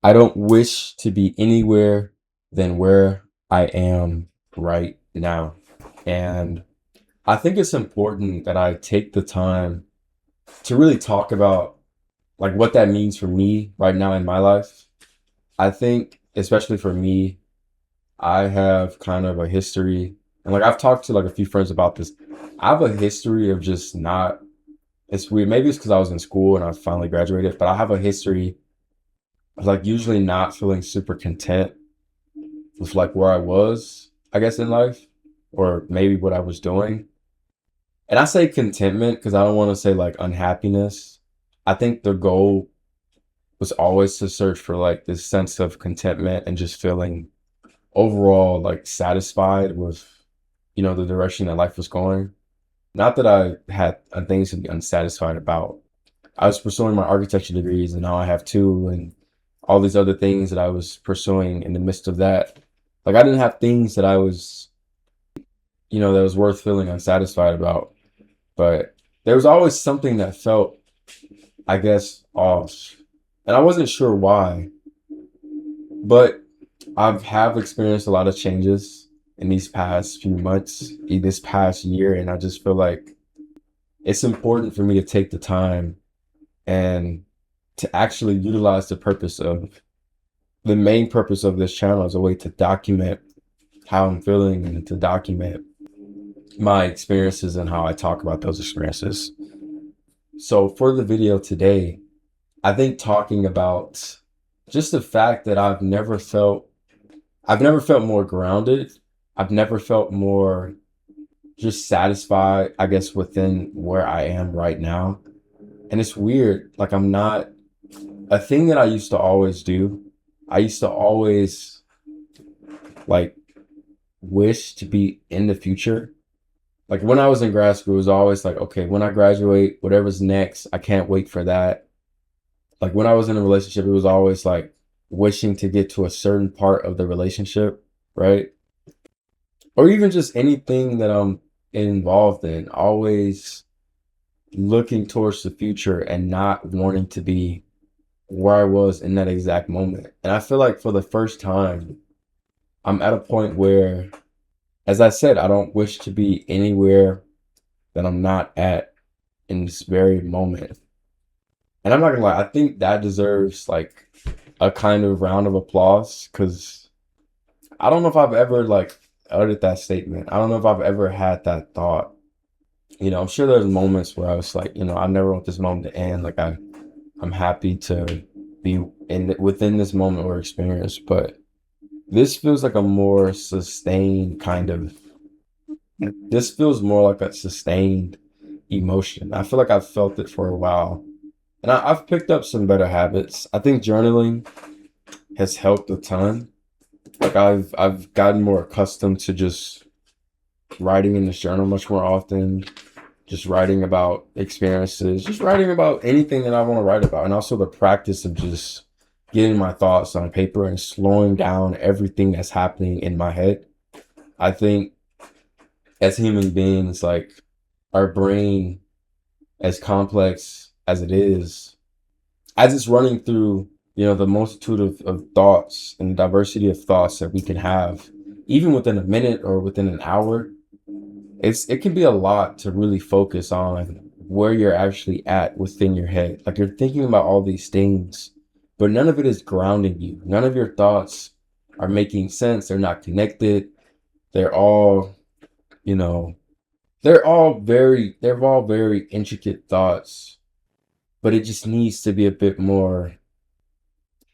I don't wish to be anywhere than where I am right now. And I think it's important that I take the time to really talk about like what that means for me right now in my life. I think, especially for me, I have kind of a history, and like I've talked to like a few friends about this. I have a history of just not, it's weird. Maybe it's because I was in school and I finally graduated, but I have a history of like usually not feeling super content with like where I was, I guess, in life, or maybe what I was doing. And I say contentment because I don't want to say like unhappiness. I think the goal was always to search for like this sense of contentment and just feeling overall like satisfied with, the direction that life was going. Not that I had things to be unsatisfied about. I was pursuing my architecture degrees and now I have two, and all these other things that I was pursuing in the midst of that. Like I didn't have things that I was, that was worth feeling unsatisfied about. But there was always something that felt, I guess, off. And I wasn't sure why. But have experienced a lot of changes in these past few months, in this past year, and I just feel like it's important for me to take the time and to actually utilize the main purpose of this channel as a way to document how I'm feeling and to document my experiences and how I talk about those experiences. So for the video today, I think talking about just the fact that I've never felt more grounded. I've never felt more just satisfied, I guess, within where I am right now. And it's weird. Like I'm not a thing that I used to always do. I used to always like wish to be in the future. Like when I was in grad school, it was always like, okay, when I graduate, whatever's next, I can't wait for that. Like when I was in a relationship, it was always like wishing to get to a certain part of the relationship, right? Or even just anything that I'm involved in, always looking towards the future and not wanting to be where I was in that exact moment. And I feel like for the first time, I'm at a point where, as I said, I don't wish to be anywhere that I'm not at in this very moment. And I'm not gonna lie, I think that deserves like a kind of round of applause because I don't know if I've ever like uttered that statement. I don't know if I've ever had that thought. I'm sure there's moments where I was like, I never want this moment to end. Like I'm happy to be within this moment or experience, but this feels like a more sustained kind of. This feels more like a sustained emotion. I feel like I've felt it for a while, and I've picked up some better habits. I think journaling has helped a ton. Like I've gotten more accustomed to just writing in this journal much more often, just writing about experiences, just writing about anything that I want to write about. And also the practice of just getting my thoughts on paper and slowing down everything that's happening in my head. I think as human beings, like our brain, as complex as it is, as it's running through, the multitude of thoughts and the diversity of thoughts that we can have, even within a minute or within an hour, it can be a lot to really focus on where you're actually at within your head. Like you're thinking about all these things, but none of it is grounding you. None of your thoughts are making sense. They're not connected. They're all, you know, they're all very intricate thoughts, but it just needs to be a bit more.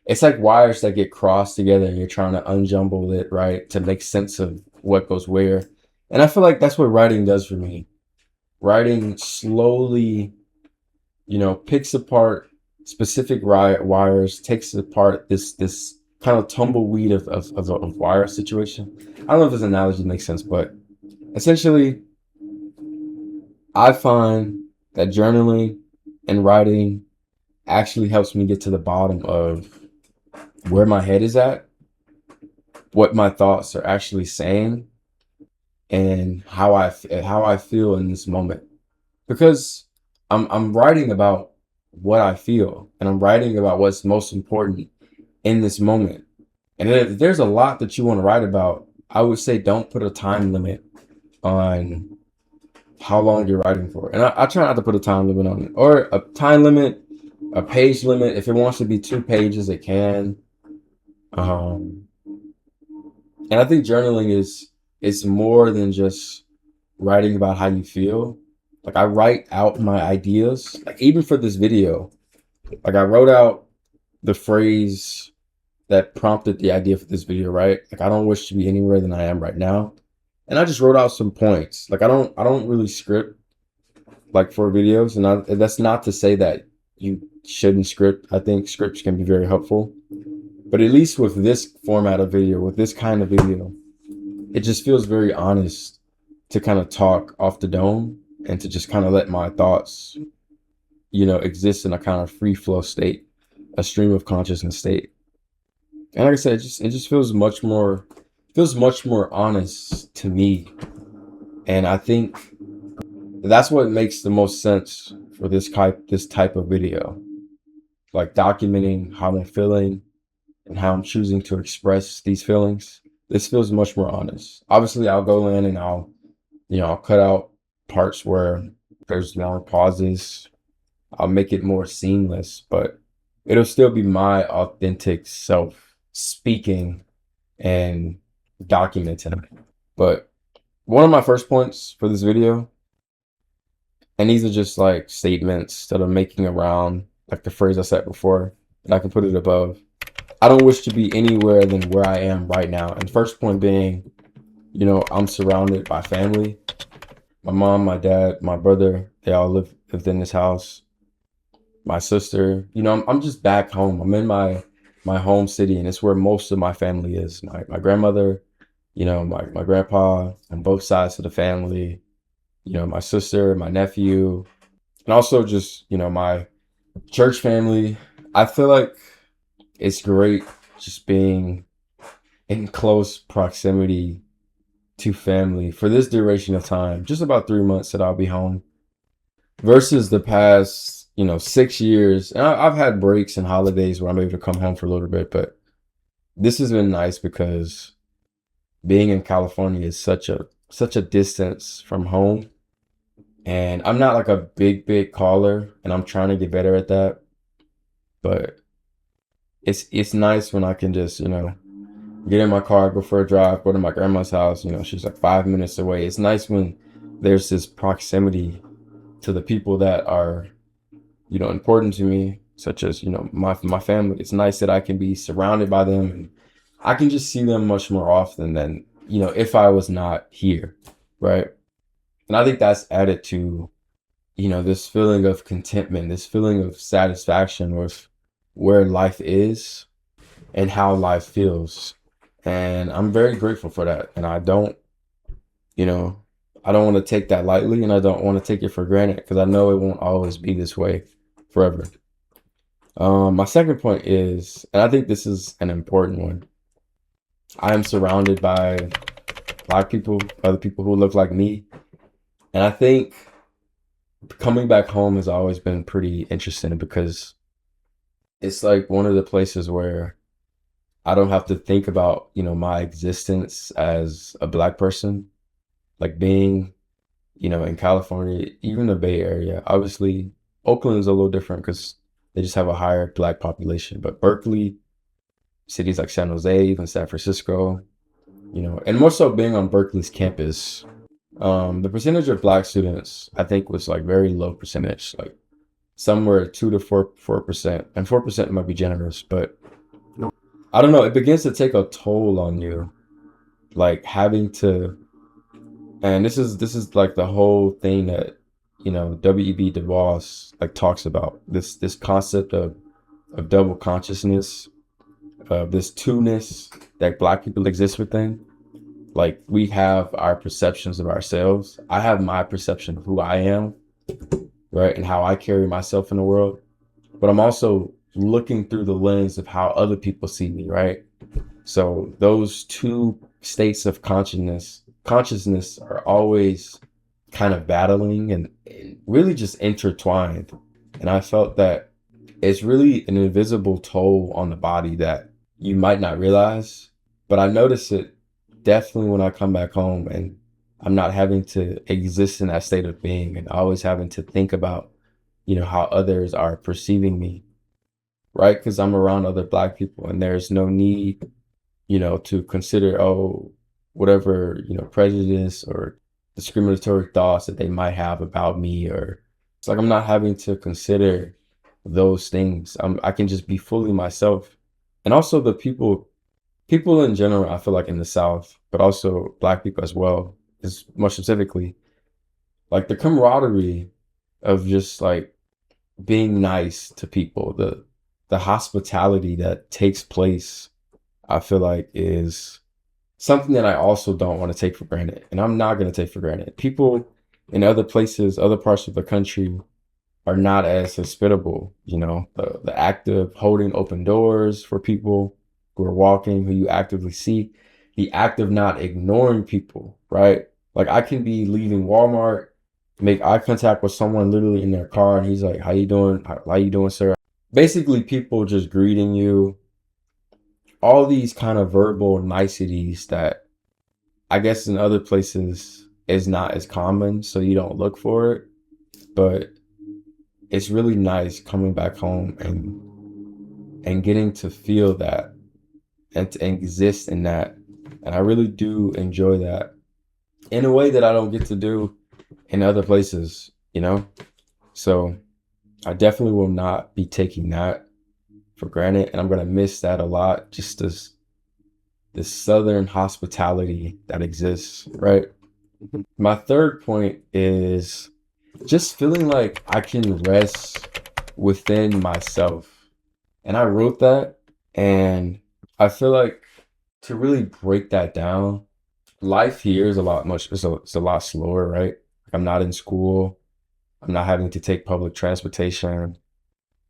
It's like wires that get crossed together and you're trying to unjumble it, right? To make sense of what goes where. And I feel like that's what writing does for me. Writing slowly, picks apart specific wires, takes apart this kind of tumbleweed of wire situation. I don't know if this analogy makes sense, but essentially, I find that journaling and writing actually helps me get to the bottom of where my head is at, what my thoughts are actually saying, and how I feel in this moment. Because I'm writing about what I feel, and I'm writing about what's most important. in this moment. And then if there's a lot that you want to write about, I would say don't put a time limit on how long you're writing for. And I try not to put a time limit on it, or a time limit, a page limit. If it wants to be 2 pages, it can. Um, and I think journaling is more than just writing about how you feel. Like I write out my ideas. Like even for this video, like I wrote out the phrase that prompted the idea for this video, right? Like I don't wish to be anywhere than I am right now. And I just wrote out some points. Like I don't really script like for videos, and that's not to say that you shouldn't script. I think scripts can be very helpful. But at least with this format of video, with this kind of video, it just feels very honest to kind of talk off the dome and to just kind of let my thoughts, exist in a kind of free flow state, a stream of consciousness state. And like I said, it just feels much more honest to me. And I think that's what makes the most sense for this type of video, like documenting how I'm feeling and how I'm choosing to express these feelings. This feels much more honest. Obviously, I'll go in and I'll cut out parts where there's long pauses. I'll make it more seamless, but it'll still be my authentic self speaking and documenting. But one of my first points for this video, and these are just like statements that I'm making around, like the phrase I said before, and I can put it above. I don't wish to be anywhere than where I am right now. And first point being, I'm surrounded by family. My mom, my dad, my brother, they all lived in this house. My sister, I'm just back home. I'm in my home city, and it's where most of my family is. My grandmother, my grandpa, on both sides of the family, my sister, my nephew, and also just, my church family. I feel like it's great just being in close proximity to family for this duration of time, just about 3 months that I'll be home, versus the past, 6 years. And I've had breaks and holidays where I'm able to come home for a little bit, but this has been nice because being in California is such a distance from home. And I'm not like a big caller, and I'm trying to get better at that. But it's nice when I can just, get in my car, go for a drive, go to my grandma's house. She's like 5 minutes away. It's nice when there's this proximity to the people that are, important to me, such as, my family. It's nice that I can be surrounded by them, and I can just see them much more often than, if I was not here, right? And I think that's added to, this feeling of contentment, this feeling of satisfaction with where life is and how life feels. And I'm very grateful for that. And you know, I don't want to take that lightly, and I don't want to take it for granted because I know it won't always be this way forever. My second point is, and I think this is an important one, I am surrounded by Black people, other people who look like me. And I think coming back home has always been pretty interesting because it's like one of the places where I don't have to think about, my existence as a Black person. Like being, in California, even the Bay Area. Obviously, Oakland is a little different because they just have a higher Black population. But Berkeley, cities like San Jose, even San Francisco, and more so being on Berkeley's campus, the percentage of Black students, I think, was like very low percentage, like somewhere 2 to 4%, and 4% might be generous, but I don't know. It begins to take a toll on you, like having to, and this is like the whole thing that W.E.B. Du Bois like talks about, this concept of double consciousness, of this two-ness that Black people exist within. Like we have our perceptions of ourselves. I have my perception of who I am, right, and how I carry myself in the world. But I'm also looking through the lens of how other people see me, right? So those two states of consciousness are always kind of battling and really just intertwined. And I felt that it's really an invisible toll on the body that you might not realize, but I notice it definitely when I come back home and I'm not having to exist in that state of being and always having to think about, how others are perceiving me, right? Because I'm around other Black people and there's no need, to consider, oh, whatever, prejudice or discriminatory thoughts that they might have about me, or it's like I'm not having to consider those things. I can just be fully myself. And also the people in general, I feel like in the South, but also Black people as well, is more specifically, like the camaraderie of just like being nice to people, the hospitality that takes place, I feel like is something that I also don't want to take for granted. And I'm not going to take for granted. People in other places, other parts of the country are not as hospitable, the act of holding open doors for people who are walking, who you actively see, the act of not ignoring people, right? Like I can be leaving Walmart, make eye contact with someone literally in their car, and he's like, "How you doing? How you doing, sir?" Basically, people just greeting you, all these kind of verbal niceties that I guess in other places is not as common, so you don't look for it. But it's really nice coming back home and getting to feel that and to exist in that. And I really do enjoy that in a way that I don't get to do in other places. So I definitely will not be taking that for granted. And I'm gonna miss that a lot. Just this southern hospitality that exists, right? My third point is just feeling like I can rest within myself. And I wrote that, and I feel like to really break that down, life here is it's a lot slower, right? I'm not in school. I'm not having to take public transportation.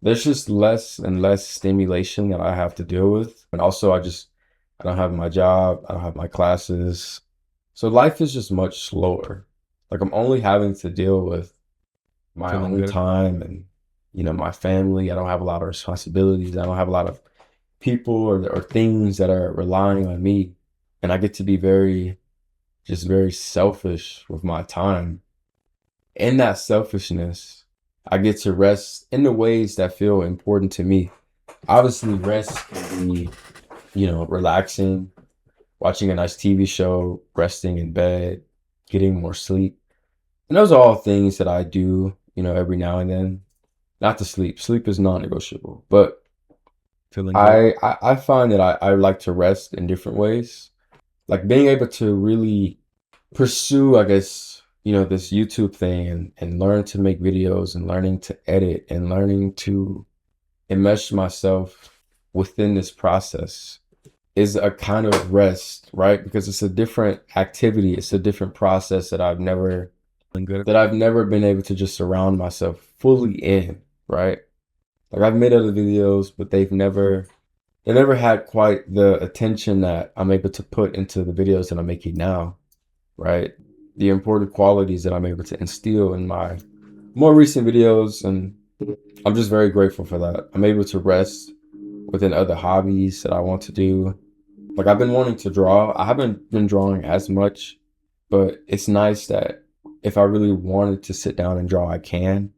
There's just less and less stimulation that I have to deal with. And also I don't have my job. I don't have my classes. So life is just much slower. Like I'm only having to deal with my Feeling own good? time and, my family. I don't have a lot of responsibilities. I don't have a lot of people or things that are relying on me. And I get to be just very selfish with my time. In that selfishness, I get to rest in the ways that feel important to me. Obviously, rest can be, relaxing, watching a nice TV show, resting in bed, getting more sleep. And those are all things that I do, every now and then. Not to sleep. Sleep is non-negotiable. But Feeling good? I find that I like to rest in different ways. Like being able to really pursue, I guess, this YouTube thing and learn to make videos and learning to edit and learning to enmesh myself within this process is a kind of rest, right? Because it's a different activity. It's a different process Feeling good? that I've never been able to just surround myself fully in, right? Like I've made other videos, but they never had quite the attention that I'm able to put into the videos that I'm making now, right? The important qualities that I'm able to instill in my more recent videos. And I'm just very grateful for that. I'm able to rest within other hobbies that I want to do. Like I've been wanting to draw. I haven't been drawing as much, but it's nice that if I really wanted to sit down and draw, I can.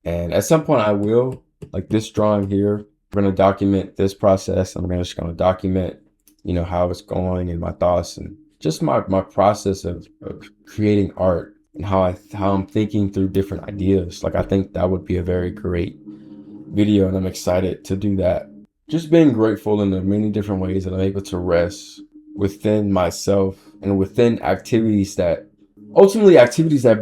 And at some point I will. Like this drawing here, I'm gonna document this process. Just gonna document, how it's going and my thoughts and just my process of creating art and how I'm thinking through different ideas. Like I think that would be a very great video, and I'm excited to do that. Just being grateful in the many different ways that I'm able to rest within myself and within activities that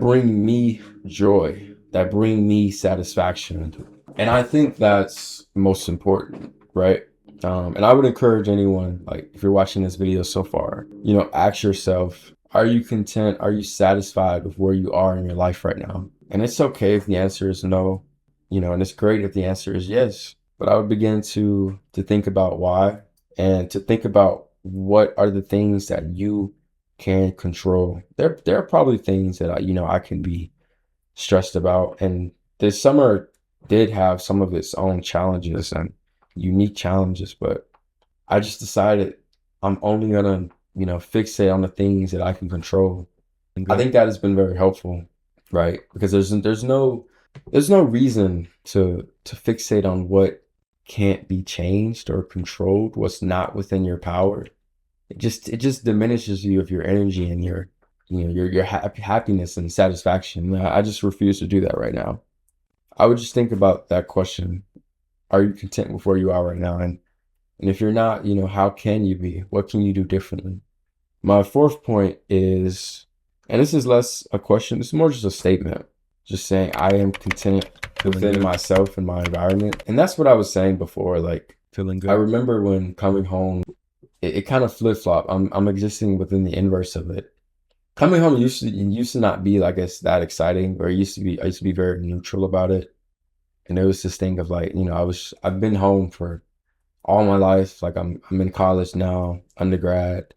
bring me joy, that bring me satisfaction. And I think that's most important, right? And I would encourage anyone, like if you're watching this video so far, ask yourself, are you content? Are you satisfied with where you are in your life right now? And it's okay if the answer is no, and it's great if the answer is yes. But I would begin to think about why and to think about what are the things that you can control. There are probably things that I can be stressed about. And this summer did have some of its own challenges and unique challenges, but I just decided I'm only gonna, fixate on the things that I can control. Feeling I good. think that has been very helpful, right? Because there's no reason to fixate on what can't be changed or controlled, what's not within your power. It just diminishes you of your energy and your happiness and satisfaction. I just refuse to do that right now. I would just think about that question. Are you content with where you are right now? And if you're not, how can you be? What can you do differently? My fourth point is, and this is less a question, it's more just a statement, just saying I am content Feeling within good. myself and my environment. And that's what I was saying before. Like, Feeling I good. remember when coming home, it kind of flip flop. I'm existing within the inverse of it. Coming home used to not be, I guess, that exciting, or I used to be very neutral about it. And there was this thing of like, I've been home for all my life. Like I'm in college now, undergrad.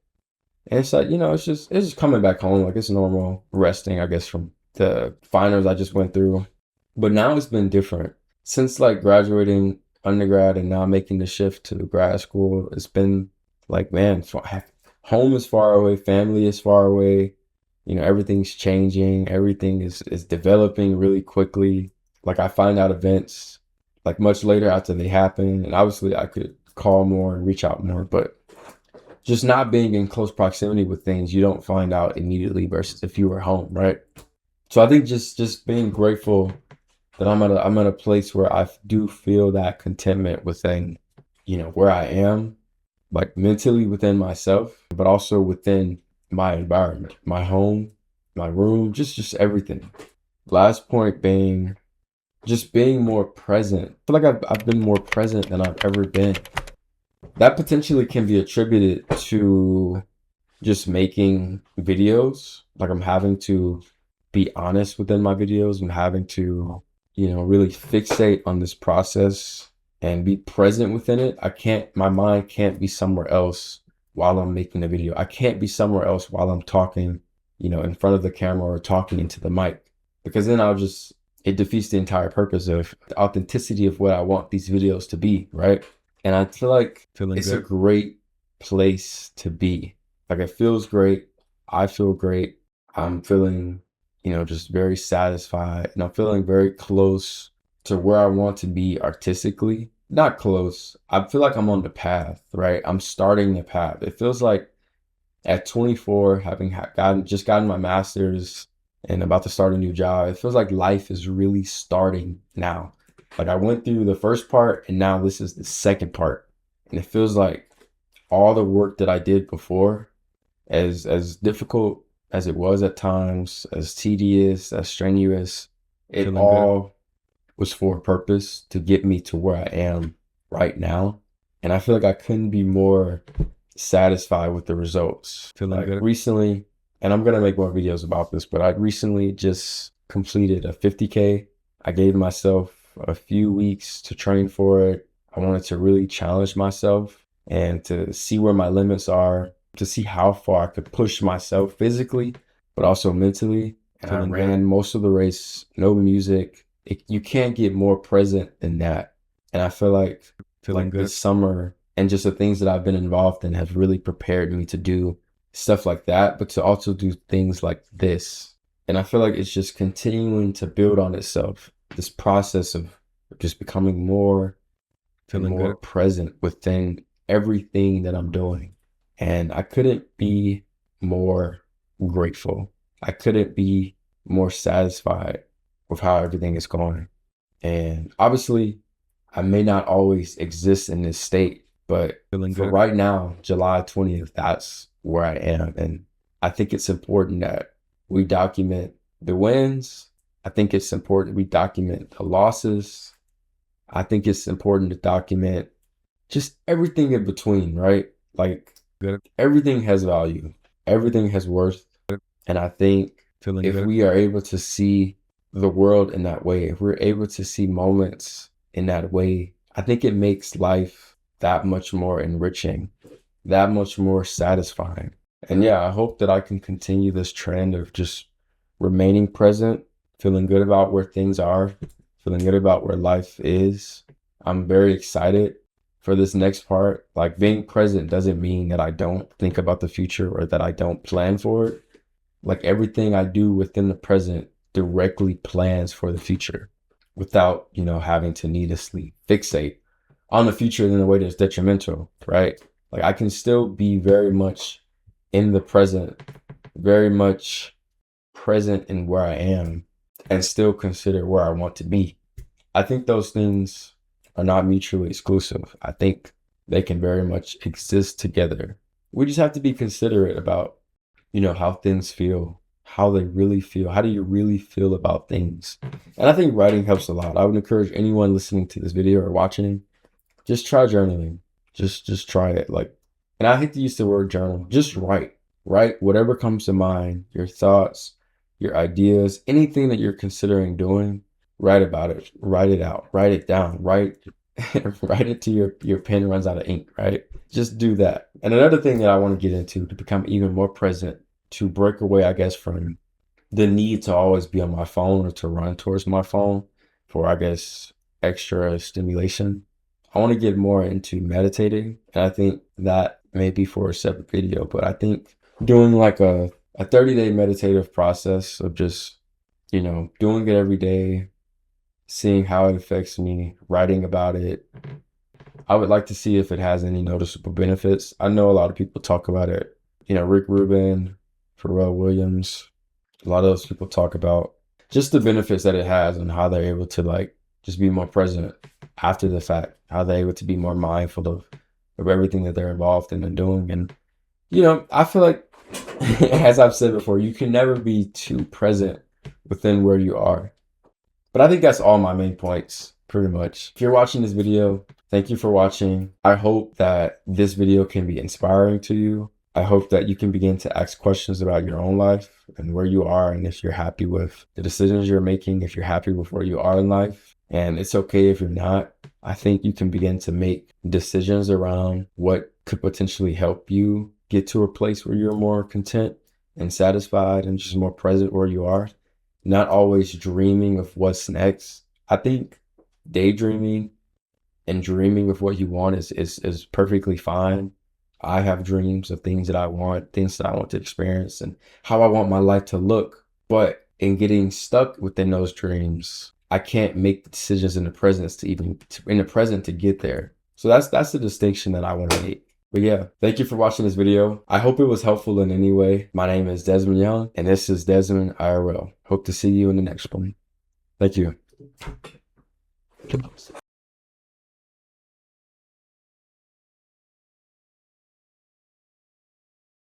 And it's like, it's just coming back home. Like it's normal resting, I guess, from the finals I just went through. But now it's been different. Since like graduating undergrad and now making the shift to grad school, it's been like, man, home is far away, family is far away. Everything's changing, everything is developing really quickly. Like I find out events like much later after they happen. And obviously I could call more and reach out more, but just not being in close proximity with things you don't find out immediately versus if you were home, right? So I think just being grateful that I'm at a place where I do feel that contentment within, where I am, like mentally within myself, but also within my environment, my home, my room, just everything. Last point being just being more present. I feel like I've been more present than I've ever been. That potentially can be attributed to just making videos. Like I'm having to be honest within my videos. I'm having to, really fixate on this process and be present within it. My mind can't be somewhere else while I'm making a video. I can't be somewhere else while I'm talking, in front of the camera or talking into the mic, because then it defeats the entire purpose of the authenticity of what I want these videos to be, right? And I feel like Feeling it's a good. great place to be. Like it feels great. I feel great. I'm feeling, just very satisfied, and I'm feeling very close to where I want to be artistically. Not close. I feel like I'm on the path, right? I'm starting the path. It feels like at 24, having gotten my master's and about to start a new job, it feels like life is really starting now. Like I went through the first part and now this is the second part. And it feels like all the work that I did before, as difficult as it was at times, as tedious, as strenuous, it Feeling good. all was for a purpose to get me to where I am right now. And I feel like I couldn't be more satisfied with the results. Feeling Like good. recently, and I'm gonna make more videos about this, but I recently just completed a 50K. I gave myself a few weeks to train for it. I wanted to really challenge myself and to see where my limits are, to see how far I could push myself physically, but also mentally. And I Feeling good. ran most of the race, no music. You can't get more present than that. And I feel Feeling like good. this summer and just the things that I've been involved in have really prepared me to do stuff like that, but to also do things like this. And I feel like it's just continuing to build on itself. This process of just becoming more and Feeling more good. present within everything that I'm doing. And I couldn't be more grateful. I couldn't be more satisfied with how everything is going. And obviously, I may not always exist in this state, but Feeling for good. right now, July 20th, that's where I am. And I think it's important that we document the wins. I think it's important we document the losses. I think it's important to document just everything in between, right? Like Good. everything has value, everything has worth. And I think Feeling if good. we are able to see the world in that way, if we're able to see moments in that way, I think it makes life that much more enriching, that much more satisfying. And yeah, I hope that I can continue this trend of just remaining present, feeling good about where things are, feeling good about where life is. I'm very excited for this next part, like being present doesn't mean that I don't think about the future or that I don't plan for it. Like everything I do within the present directly plans for the future without, having to needlessly fixate on the future in a way that's detrimental, right? Like I can still be very much in the present, very much present in where I am, and still consider where I want to be. I think those things are not mutually exclusive. I think they can very much exist together. We just have to be considerate about, how things feel, how they really feel. How do you really feel about things? And I think writing helps a lot. I would encourage anyone listening to this video or watching, just try journaling. Just try it. Like, and I hate to use the word journal. Just write. Write whatever comes to mind, your thoughts, your ideas, anything that you're considering doing. Write about it. Write it out. Write it down. Write write it till your pen runs out of ink, right? Just do that. And another thing that I want to get into to become even more present, to break away, I guess, from the need to always be on my phone or to run towards my phone for, I guess, extra stimulation. I want to get more into meditating. And I think that may be for a separate video, but I think doing like a 30-day meditative process of just, doing it every day, seeing how it affects me, writing about it. I would like to see if it has any noticeable benefits. I know a lot of people talk about it. Rick Rubin, Pharrell Williams, a lot of those people talk about just the benefits that it has and how they're able to like just be more present after the fact, how they're able to be more mindful of everything that they're involved in and doing. And, I feel like, as I've said before, you can never be too present within where you are. But I think that's all my main points, pretty much. If you're watching this video, thank you for watching. I hope that this video can be inspiring to you. I hope that you can begin to ask questions about your own life and where you are, and if you're happy with the decisions you're making, if you're happy with where you are in life. And it's okay if you're not. I think you can begin to make decisions around what could potentially help you get to a place where you're more content and satisfied and just more present where you are. Not always dreaming of what's next. I think daydreaming and dreaming of what you want is perfectly fine. I have dreams of things that I want, things that I want to experience, and how I want my life to look. But in getting stuck within those dreams, I can't make the decisions in the present to get there. So that's the distinction that I want to make. But yeah, thank you for watching this video. I hope it was helpful in any way. My name is Desmond Young, and this is Desmond IRL. Hope to see you in the next one. Thank you.